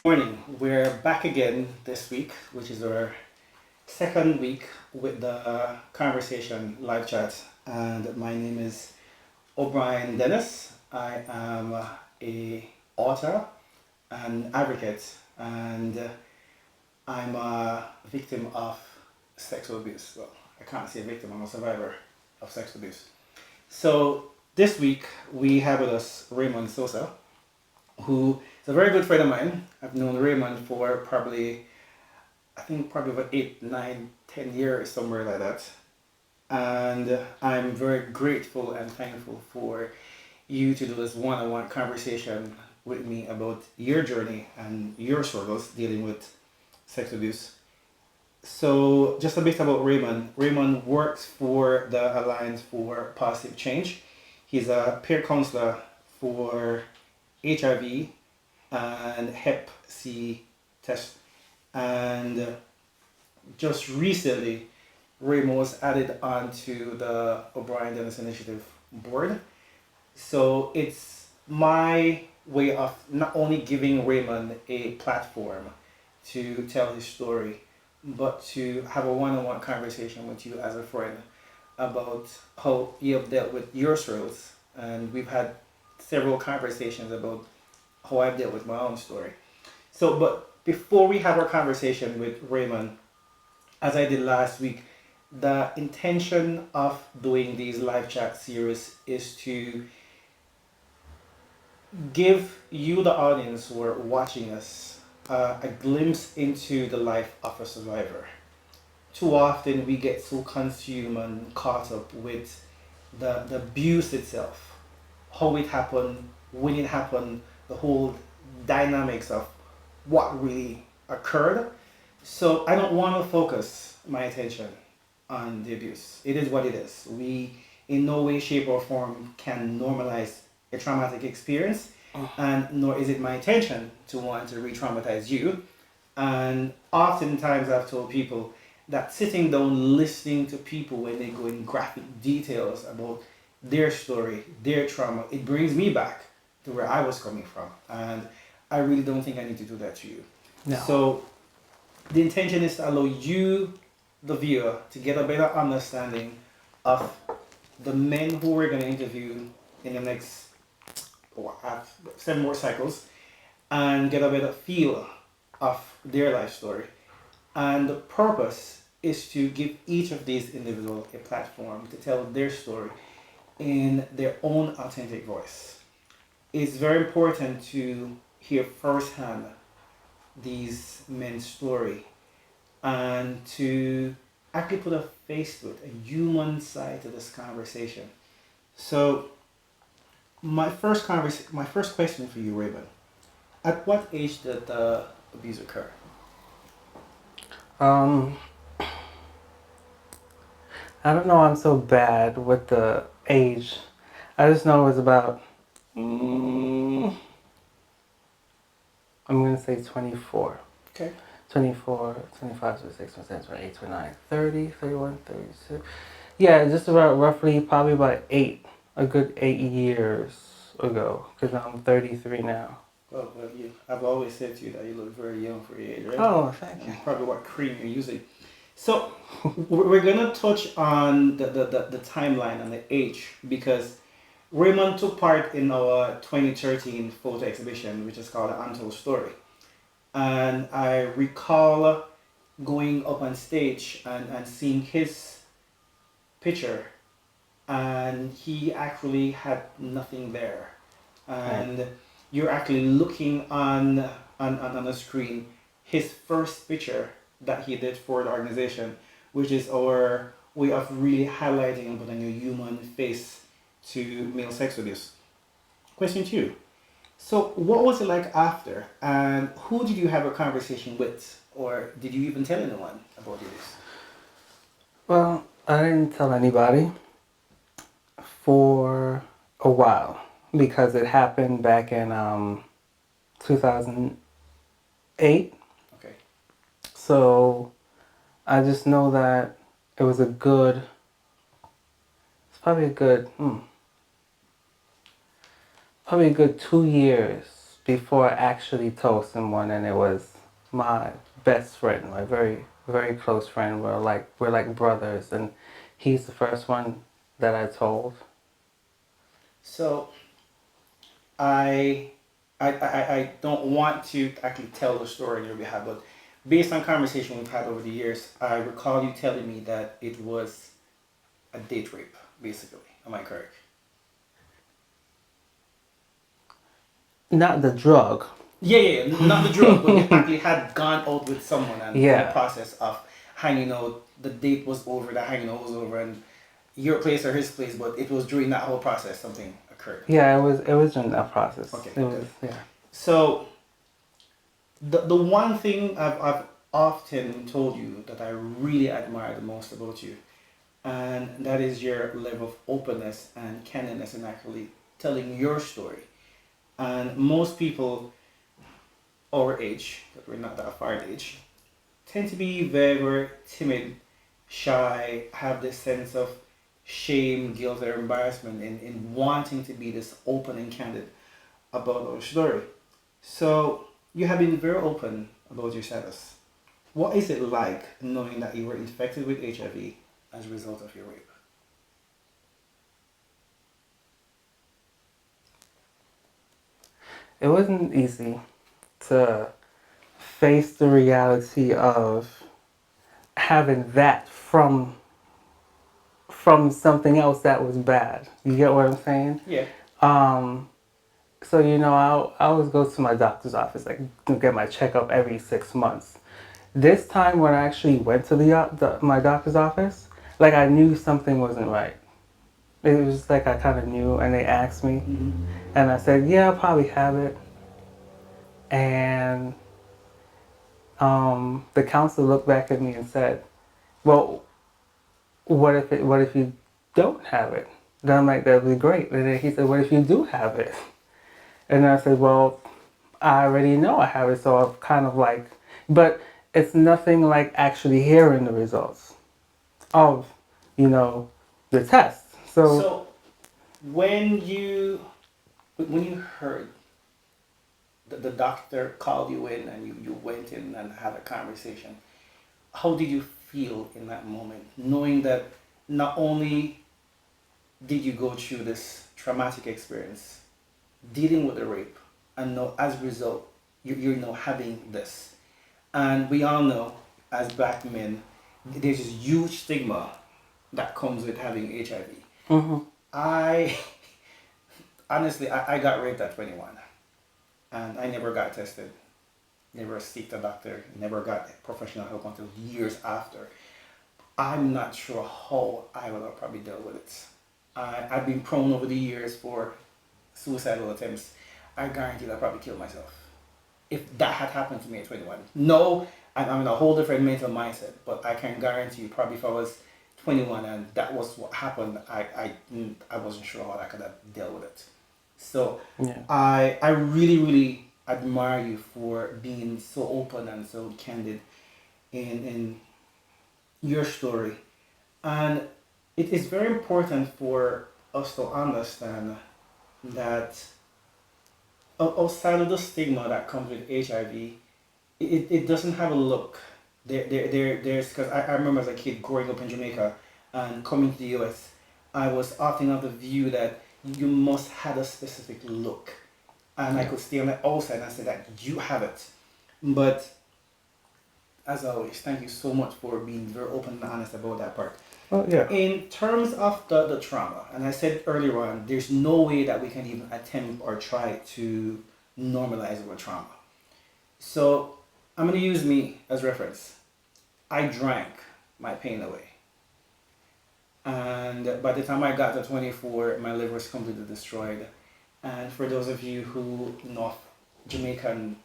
Morning. We're back again this week, which is our second week with the conversation live chat. And my name is O'Brien Dennis. I am a author, an advocate, and I'm a victim of sexual abuse. Well, I can't say victim, I'm a survivor of sexual abuse. So this week we have with us Raymond Sosa, who is a very good friend of mine. I've known Raymond for probably about 8, 9, 10 years, somewhere like that. And I'm very grateful and thankful for you to do this one-on-one conversation with me about your journey and your struggles dealing with sex abuse. So, just a bit about Raymond. Raymond works for the Alliance for Positive Change. He's a peer counselor for HIV and Hep C test. And just recently, Raymond was added onto the O'Brien Dennis Initiative board. So it's my way of not only giving Raymond a platform to tell his story, but to have a one-on-one conversation with you as a friend about how you have dealt with your struggles. And we've had several conversations about how I've dealt with my own story. So, but before we have our conversation with Raymond, as I did last week, the intention of doing these live chat series is to give you, the audience who are watching us, a glimpse into the life of a survivor. Too often we get so consumed and caught up with the abuse itself, how it happened, when it happened, the whole dynamics of what really occurred. So I don't want to focus my attention on the abuse. It is what it is. We, in no way, shape, or form, can normalize a traumatic experience, and nor is it my intention to want to re-traumatize you. And oftentimes I've told people that sitting down listening to people when they go in graphic details about their story, their trauma, it brings me back to where I was coming from. And I really don't think I need to do that to you. No. So the intention is to allow you, the viewer, to get a better understanding of the men who we're going to interview in the next 7 more cycles, and get a better feel of their life story. And the purpose is to give each of these individuals a platform to tell their story in their own authentic voice. It's very important to hear firsthand these men's story and to actually put a face to it, a human side to this conversation. So my first question for you, Raven, at what age did the abuse occur? Um, I don't know. I'm so bad with the age. I just know it was about. I'm gonna say 24. Okay. 24, 25, 26, 27, 28, 29, 30, 31, 36. Yeah, just about roughly, probably about a good 8 years ago, because I'm 33 now. Well, I've always said to you that you look very young for your age, right? Oh, thank you. That's probably what cream you're using. So we're gonna touch on the timeline and the age, because Raymond took part in our 2013 photo exhibition, which is called The Untold Story. And I recall going up on stage and seeing his picture, and he actually had nothing there. And you're actually looking on the screen his first picture that he did for the organization, which is our way of really highlighting and putting a human face to male sex abuse. Question to you. So what was it like after, and who did you have a conversation with, or did you even tell anyone about this? Well, I didn't tell anybody for a while because it happened back in 2008. Okay. So I just know that it was it's probably a good 2 years before I actually told someone, and it was my best friend, my very very close friend. We're like brothers, and he's the first one that I told. So I, I don't want to actually tell the story on your behalf, but based on conversation we've had over the years, I recall you telling me that it was a date rape, basically. Am I correct? Not the drug. Not the drug, but you actually had gone out with someone, and in the Yeah, process of hanging out, the date was over, the hanging out was over, and your place or his place, but it was during that whole process something occurred. yeah. It was in that process. Okay, It was good. yeah. So the one thing I've often told you that I really admire the most about you, and that is your level of openness and candidness in actually telling your story. And most people our age, but we're not that far in age, tend to be very, very timid, shy, have this sense of shame, guilt, or embarrassment in wanting to be this open and candid about our story. So you have been very open about your status. What is it like knowing that you were infected with HIV as a result of your rape? It wasn't easy to face the reality of having that from something else that was bad. You get what I'm saying? Yeah. Um, so I always go to my doctor's office, like to get my checkup every 6 months. This time when I actually went to my doctor's office, like I knew something wasn't right. It was like I kind of knew, and they asked me, Mm-hmm. and I said, "Yeah, I'll probably have it." And the counselor looked back at me and said, "Well, what if you don't have it?" Then I'm like, "That'd be great." And then he said, "What if you do have it?" And I said, "Well, I already know I have it, so I'm kind of like, but it's nothing like actually hearing the results of, you know, the test." So So when you heard the doctor called you in and you went in and had a conversation, how did you feel in that moment, knowing that not only did you go through this traumatic experience dealing with the rape, and now as a result, you're now having this. And we all know, as black men, there's this huge stigma that comes with having HIV. mhm. I honestly, I got raped at 21, and I never got tested, never seeked a doctor, never got professional help until years after. I'm not sure how I would have probably dealt with it. I've been prone over the years for suicidal attempts. I guarantee I'd probably kill myself if that had happened to me at 21. No, I'm in a whole different mental mindset, but I can guarantee you, probably if I was 21 and that was what happened, I wasn't sure how I could have dealt with it. So Yeah. I really, really admire you for being so open and so candid in your story. And it is very important for us to understand that outside of the stigma that comes with HIV, it doesn't have a look. There's, because I remember as a kid growing up in Jamaica and coming to the US, I was often of the view that you must have a specific look. And I Yeah. could stay on the outside and say that you have it. But as always, thank you so much for being very open and honest about that part. Oh yeah. In terms of the trauma, and I said earlier on, there's no way that we can even attempt or try to normalize our trauma. So I'm going to use me as reference. I drank my pain away. And by the time I got to 24, my liver was completely destroyed. And for those of you who know Jamaican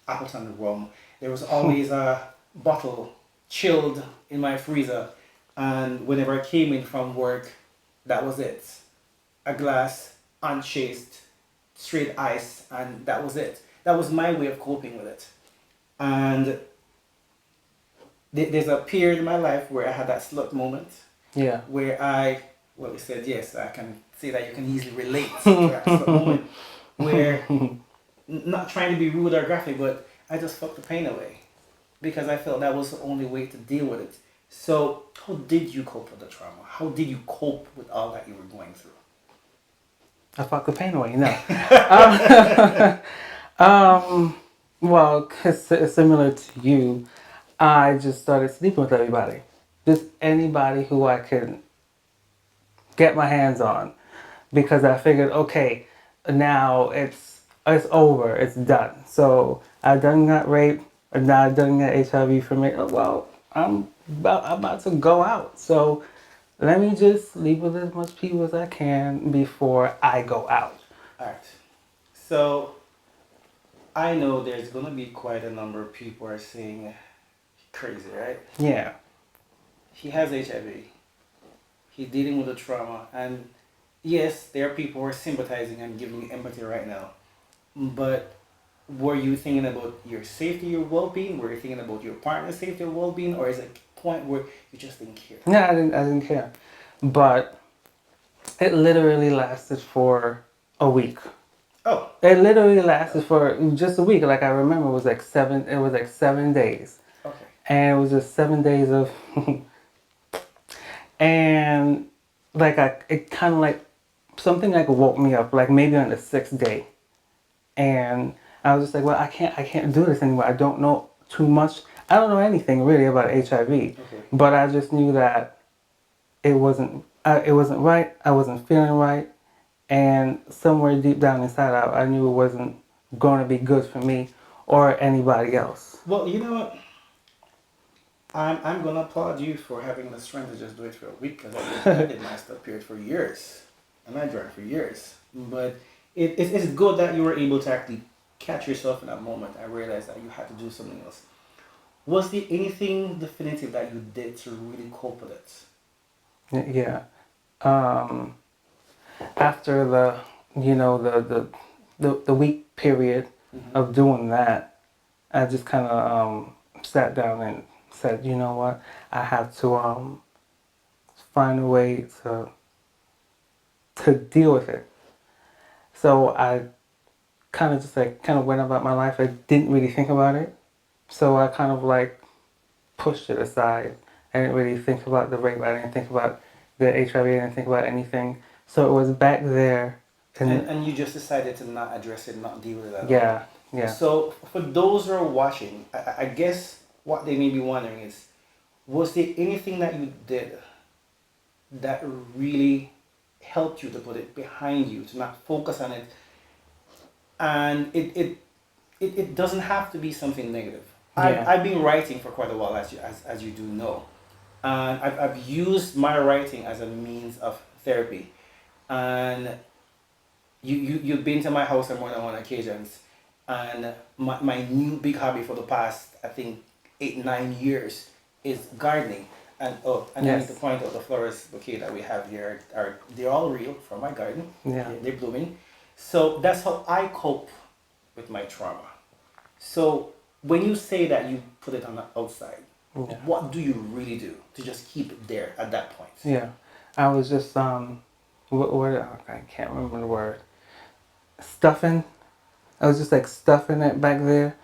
Appleton rum, there was always a bottle chilled in my freezer. And whenever I came in from work, that was it. A glass, unchased, straight ice, and that was it. That was my way of coping with it. And there's a period in my life where I had that slut moment Yeah. where well, we said yes, I can say that you can easily relate to that slut moment where not trying to be rude or graphic, but I just fucked the pain away because I felt that was the only way to deal with it. So, how did you cope with the trauma? How did you cope with all that you were going through? I fucked the pain away. No. um, well, similar to you, I just started sleeping with everybody. Just anybody who I could get my hands on, because I figured, okay, now it's over, it's done. So I done got raped, and now I done got HIV from it. Oh, well, I'm about to go out, so let me just sleep with as much people as I can before I go out. Alright. So, I know there's gonna be quite a number of people are saying crazy, right? Yeah, He has HIV. He's dealing with the trauma, and yes, there are people who are sympathizing and giving you empathy right now. But were you thinking about your safety, your well-being? Were you thinking about your partner's safety or well-being, or is it a point where you just didn't care? yeah, I didn't care, but it literally lasted for a week. Oh, It literally lasted for just a week. Like I remember, it was like seven. It was like 7 days, okay. and it was just 7 days of, and like it kind of like something like woke me up. Like maybe on the sixth day, and I was just like, well, I can't do this anymore. I don't know too much. I don't know anything really about HIV, Okay. but I just knew that it wasn't right. I wasn't feeling right, and somewhere deep down inside, I knew it wasn't going to be good for me or anybody else. Well, you know what? I'm gonna applaud you for having the strength to just do it for a week because I did my stuff period for years, and I drank for years. But it's good that you were able to actually catch yourself in that moment and realize that you had to do something else. Was there anything definitive that you did to really cope with it? Yeah. Um, After the, you know, the week period Mm-hmm. of doing that, I just kind of sat down and said, you know what, I have to find a way to deal with it. So I kind of just like kind of went about my life. I didn't really think about it. So I kind of like pushed it aside. I didn't really think about the rape. I didn't think about the HIV. I didn't think about anything. So it was back there, and And you just decided to not address it, not deal with it at all. yeah, yeah, So for those who are watching, I guess what they may be wondering is, was there anything that you did that really helped you to put it behind you, to not focus on it? And it doesn't have to be something negative. yeah, I've been writing for quite a while, as you do know. And I've used my writing as a means of therapy. And you've been to my house on more than one occasions, and my new big hobby for the past, I think, 8 9 years is gardening. And oh, and I need to yes, point out the flowers bouquet that we have here are they're all real from my garden. yeah, They're blooming. So that's how I cope with my trauma. So when you say that you put it on the outside, yeah, what do you really do to just keep it there at that point? yeah. I was just I can't remember the word. Stuffing. I was just like stuffing it back there,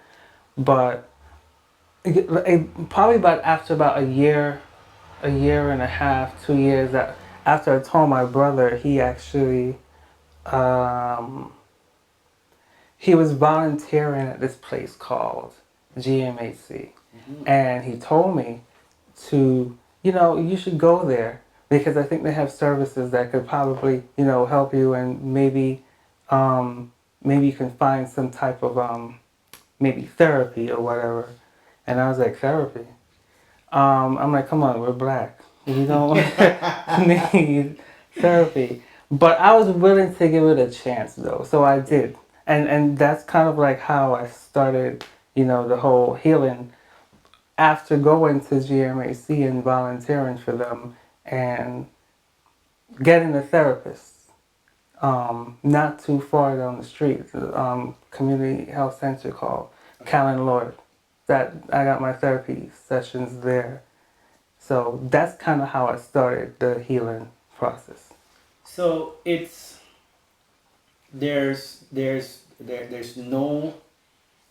but probably about after about a year and a half, 2 years that after I told my brother, um, he was volunteering at this place called GMHC, Hmm. and he told me to, you know, you should go there because I think they have services that could probably, you know, help you and um, maybe you can find some type of maybe therapy or whatever. And I was like, therapy? I'm like, come on, we're black. We don't need therapy. But I was willing to give it a chance though, so I did. And that's kind of like how I started, you know, the whole healing after going to GMAC and volunteering for them and getting a therapist. Not too far down the street, community health center called Callan Lord. That I got my therapy sessions there. So that's kind of how I started the healing process. So it's there's there's no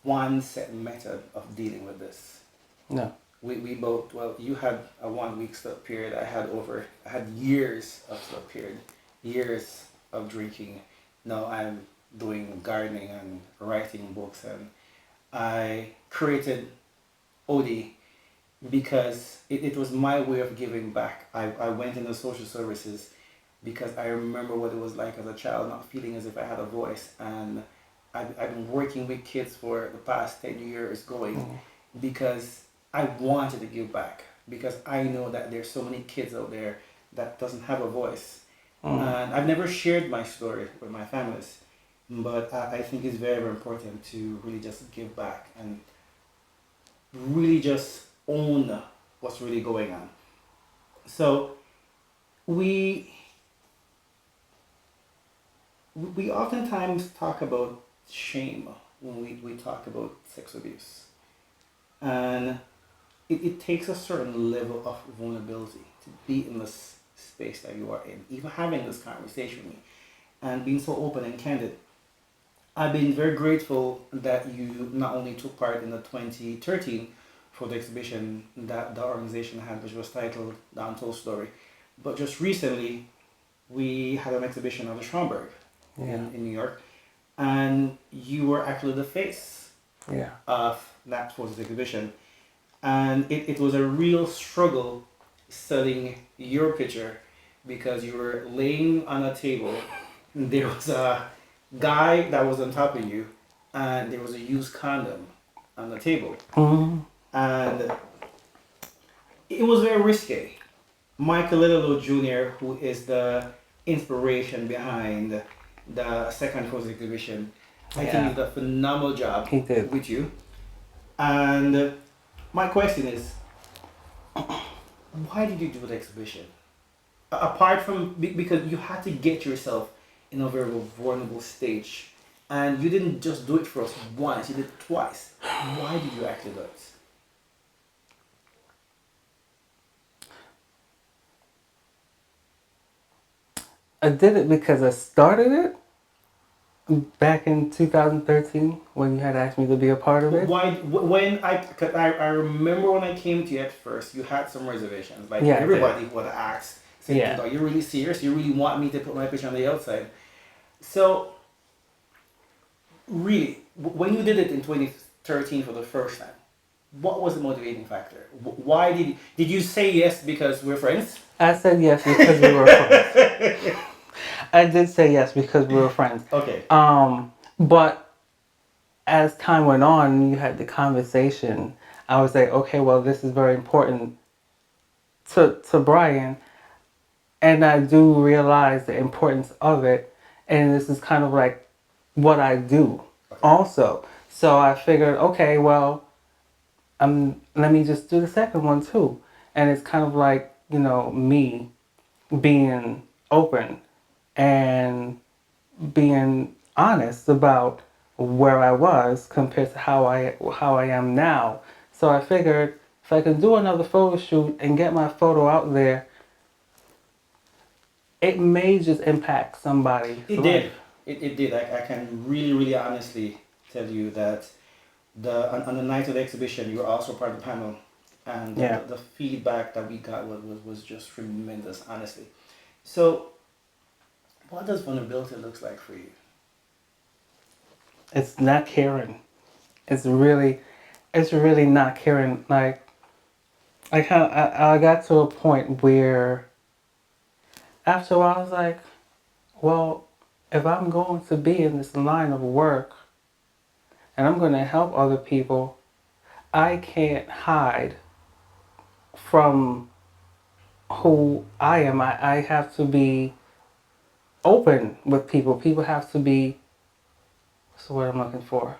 one set method of dealing with this. No. We both, well, you had a 1 week stop period. I had years of stop period, years of drinking. Now I'm doing gardening and writing books, and I created OD because it was my way of giving back. I went into social services because I remember what it was like as a child, not feeling as if I had a voice. And I've been working with kids for the past 10 years going Mm. because I wanted to give back because I know that there's so many kids out there that doesn't have a voice. Mm. And I've never shared my story with my families, but I think it's very, very important to really just give back and really just own what's really going on. So we we oftentimes talk about shame when we talk about sex abuse. And it takes a certain level of vulnerability to be in this space that you are in, even having this conversation with me and being so open and candid. I've been very grateful that you not only took part in the 2013 for the exhibition that the organization had, which was titled The Untold Story, but just recently we had an exhibition at the Schomburg Yeah. in New York, and you were actually the face Yeah. of that photo exhibition. And it was a real struggle selling your picture because you were laying on a table. There was a guy that was on top of you, and there was a used condom on the table. Mm. And it was very risky. Michael Little Jr., who is the inspiration behind the second photo exhibition, I think he Yeah. did a phenomenal job He did. with you. And my question is, why did you do the exhibition? Apart from because you had to get yourself in a very vulnerable stage, and you didn't just do it for us once; you did it twice. Why did you actually do it? I did it because I started it back in 2013 when you had asked me to be a part of it. Why? When cause I remember when I came to you at first, you had some reservations. Like Yeah, I did. everybody would have asked, saying, Yeah. "Are you really serious? You really want me to put my picture on the outside?" So really, when you did it in 2013 for the first time, what was the motivating factor? Why did you say yes because we're friends? I said yes because we were friends. I did say yes because we were friends. Okay. But as time went on, you had the conversation. I was like, okay, well, this is very important to Brian, and I do realize the importance of it. And this is kind of like what I do Okay. also. So I figured, okay, well, let me just do the second one too. And it's kind of like, me being open and being honest about where I was compared to how I am now. So I figured if I can do another photo shoot and get my photo out there, it may just impact somebody's It life. did. It did. I can really, really honestly tell you that on the night of the exhibition, you were also part of the panel, and Yeah. the feedback that we got was just tremendous, honestly. So, what does vulnerability looks like for you? It's not caring. It's really not caring. Like I got to a point where after a while I was like, well, if I'm going to be in this line of work and I'm going to help other people, I can't hide from who I am. I have to be open with people. People have to be, what's the word I'm looking for?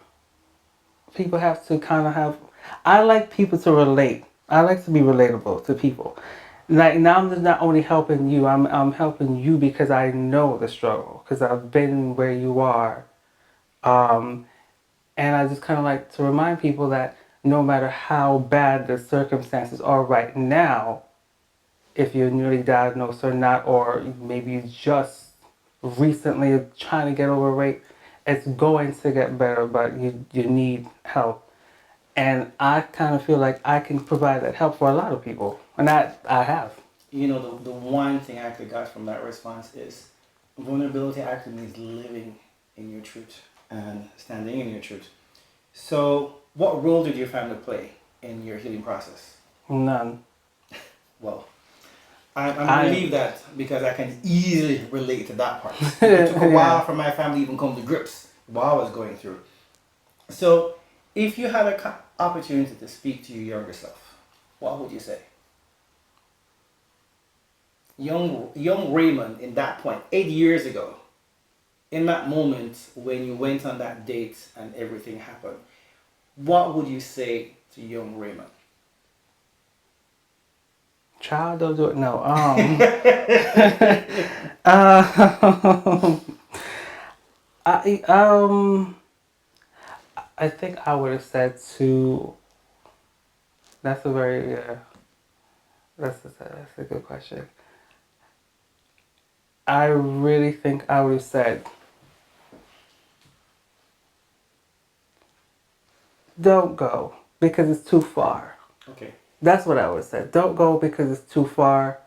People have to kind of have, I like people to relate. I like to be relatable to people. Like now I'm just not only helping you, I'm helping you because I know the struggle, because I've been where you are. Um, and I just kind of like to remind people that no matter how bad the circumstances are right now, if you're newly diagnosed or not, or maybe you just recently trying to get over weight, it's going to get better, but you need help. And I kind of feel like I can provide that help for a lot of people, and I have. You know, the one thing I actually got from that response is vulnerability actually means living in your truth and standing in your truth. So, what role did your family play in your healing process? None. Well, I'm I relieved that because I can easily relate to that part. It took a while yeah. for my family to even come to grips what I was going through. So, if you had an opportunity to speak to your younger self, what would you say? Young Raymond in that point, 8 years ago, in that moment when you went on that date and everything happened, what would you say to young Raymond? Child, don't do it. No. Um, I I think I would have said to. That's a very yeah. That's a good question. I really think I would have said, "Don't go because it's too far." Okay. That's what I would have said. Don't go because it's too far.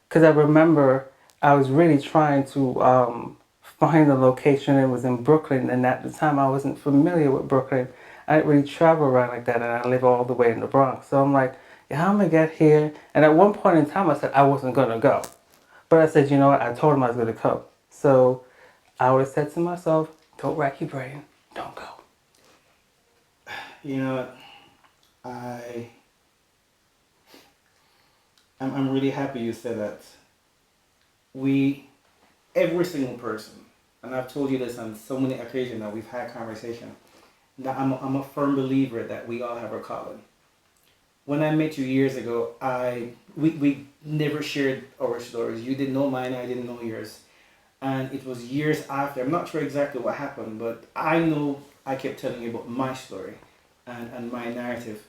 Because I remember I was really trying to find the location. It was in Brooklyn, and at the time I wasn't familiar with Brooklyn. I didn't really travel around like that, and I live all the way in the Bronx. So I'm like, yeah, how am I gonna get here? And at one point in time, I said I wasn't gonna go, but I said, you know what? I told him I was gonna come. So I would have said to myself, don't rack your brain, don't go. You know, I I'm really happy you said that. We, every single person, and I've told you this on so many occasions that we've had conversation, that I'm a firm believer that we all have a calling. When I met you years ago, we never shared our stories. You didn't know mine, I didn't know yours. And it was years after. I'm not sure exactly what happened, but I know I kept telling you about my story and my narrative.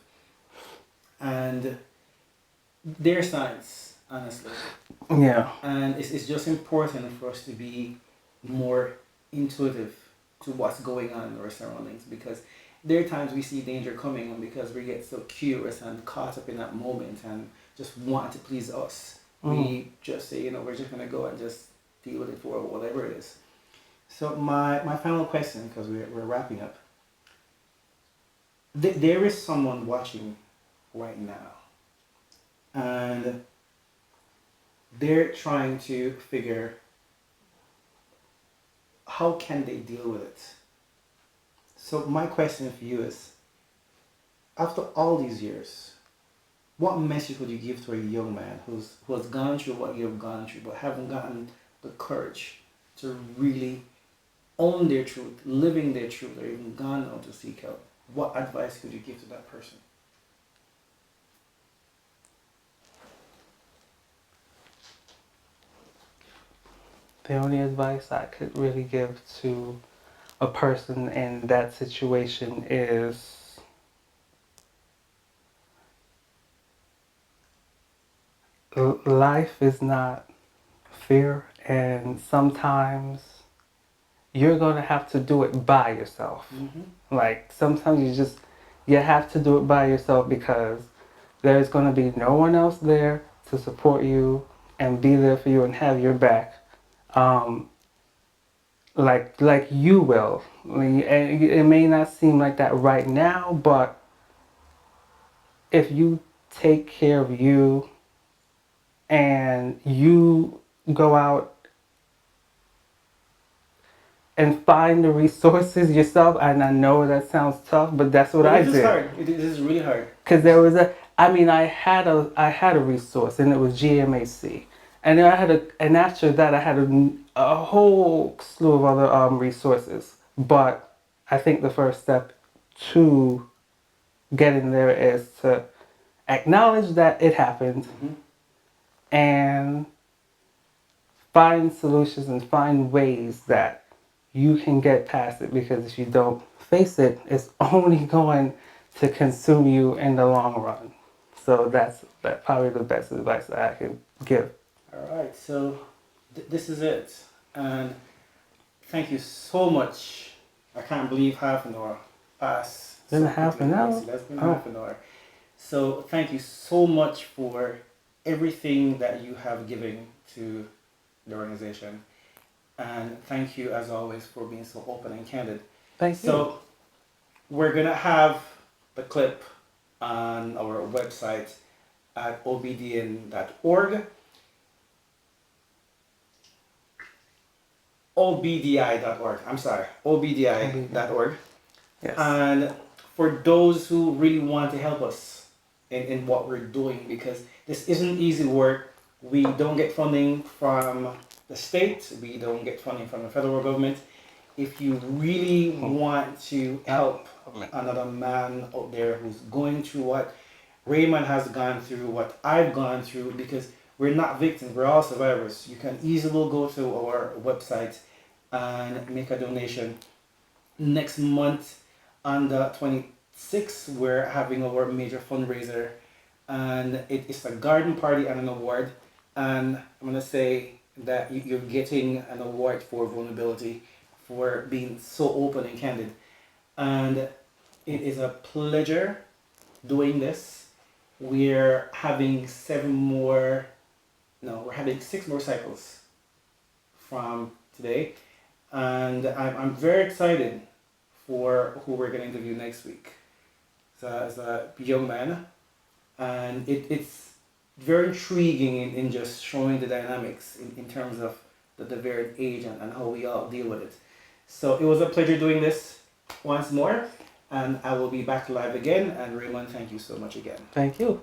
And they're signs, honestly. Yeah. And it's just important for us to be more intuitive to what's going on in our surroundings because there are times we see danger coming and because we get so curious and caught up in that moment and just want to please us, Mm. we just say, we're just going to go and just deal with it for whatever it is. So my final question, because we're wrapping up, there is someone watching right now and they're trying to figure how can they deal with it. So my question for you is, after all these years, what message would you give to a young man who has gone through what you've gone through, but haven't gotten the courage to really own their truth, living their truth, or even gone out to seek help? What advice could you give to that person? The only advice I could really give to a person in that situation is life is not fair, and sometimes you're going to have to do it by yourself. Mm-hmm. Like sometimes you have to do it by yourself because there's going to be no one else there to support you and be there for you and have your back. Um, like you will. And it may not seem like that right now, but if you take care of you and you go out and find the resources yourself, and I know that sounds tough, but that's what But I it is did. hard. It is really hard. Because there was I mean, I had a resource, and it was GMAC, and then and after that, I had a whole slew of other resources. But I think the first step to getting there is to acknowledge that it happened Mm-hmm. and find solutions and find ways that you can get past it, because if you don't face it, it's only going to consume you in the long run. So that's probably the best advice that I can give. All right. So this is it. And thank you so much I can't believe half an hour passed Been so a half quickly, an hour. Gracie. That's been Oh, half an hour. So thank you so much for everything that you have given to the organization. And thank you, as always, for being so open and candid. thank you. So we're going to have the clip on our website at obdn.org, obdi.org. I'm sorry, obdi.org. Yes. And for those who really want to help us in what we're doing, because this isn't easy work. We don't get funding from the state, we don't get funding from the federal government. If you really want to help another man out there who's going through what Raymond has gone through, what I've gone through, because we're not victims, we're all survivors. You can easily go to our website and make a donation. Next month on the 26th, we're having our major fundraiser, and it's a garden party and an award. And I'm gonna say that you're getting an award for vulnerability, for being so open and candid. And it is a pleasure doing this. We're having we're having 6 more cycles from today. And I'm very excited for who we're going to interview next week. So as a young man, and it's very intriguing in just showing the dynamics in terms of the varied age and how we all deal with it. So it was a pleasure doing this once more, and I will be back live again. And Raymond, thank you so much again. Thank you.